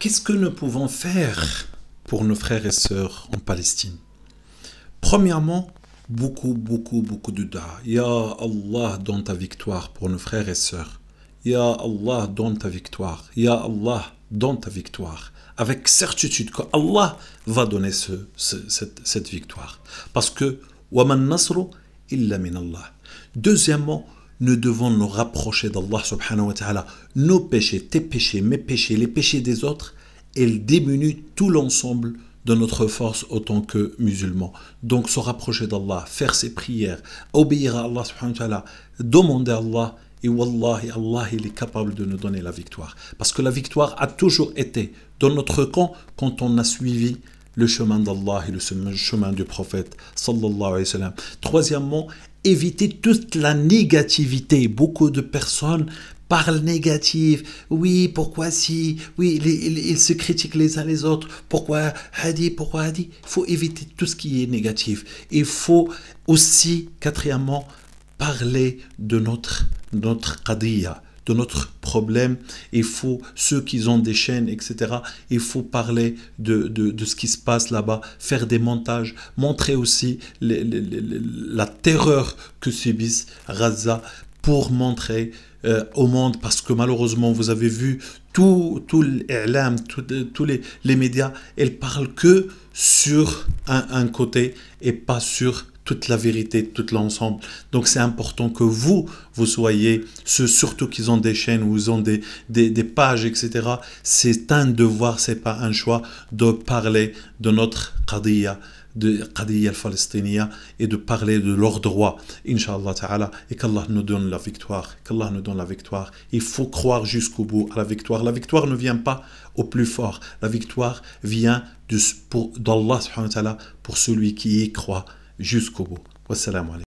Qu'est-ce que nous pouvons faire pour nos frères et sœurs en Palestine? Premièrement, beaucoup de dua. Ya Allah, donne ta victoire pour nos frères et sœurs. Ya Allah, donne ta victoire. Ya Allah, donne ta victoire. Avec certitude que Allah va donner cette victoire. Parce que وَمَا النَّصْرُ إِلَّا مِنَ اللَّهِ. Deuxièmement, nous devons nous rapprocher d'Allah subhanahu wa ta'ala. Nos péchés, tes péchés, mes péchés, les péchés des autres, ils diminuent tout l'ensemble de notre force autant que musulmans. Donc se rapprocher d'Allah, faire ses prières, obéir à Allah subhanahu wa ta'ala, demander à Allah, et wallahi, Allah il est capable de nous donner la victoire. Parce que la victoire a toujours été dans notre camp quand on a suivi le chemin d'Allah et le chemin du prophète sallallahu alayhi wa sallam. Troisièmement, éviter toute la négativité. Beaucoup de personnes parlent négatif. Oui, pourquoi si? Oui, ils se critiquent les uns les autres. Pourquoi Hadi? Pourquoi Hadi? Il faut éviter tout ce qui est négatif. Il faut aussi, quatrièmement, parler de notre qadiyya, de notre problème. Il faut, ceux qui ont des chaînes, etc., il faut parler de ce qui se passe là-bas, faire des montages, montrer aussi la terreur que subissent Gaza pour montrer au monde, parce que malheureusement, vous avez vu, tous les médias, ils parlent que sur un côté et pas sur toute la vérité, tout l'ensemble. Donc c'est important que vous soyez, ceux surtout qui ont des chaînes ou ils ont des pages, etc. C'est un devoir, c'est pas un choix de parler de notre qadiyya, de qadiyya al-Palestiniya, et de parler de leurs droits, Inch'Allah ta'ala, et qu'Allah nous donne la victoire, qu'Allah nous donne la victoire. Il faut croire jusqu'au bout à la victoire. La victoire ne vient pas au plus fort, la victoire vient d'Allah subhanahu wa ta'ala pour celui qui y croit jusqu'au bout. Wassalamu alaikum.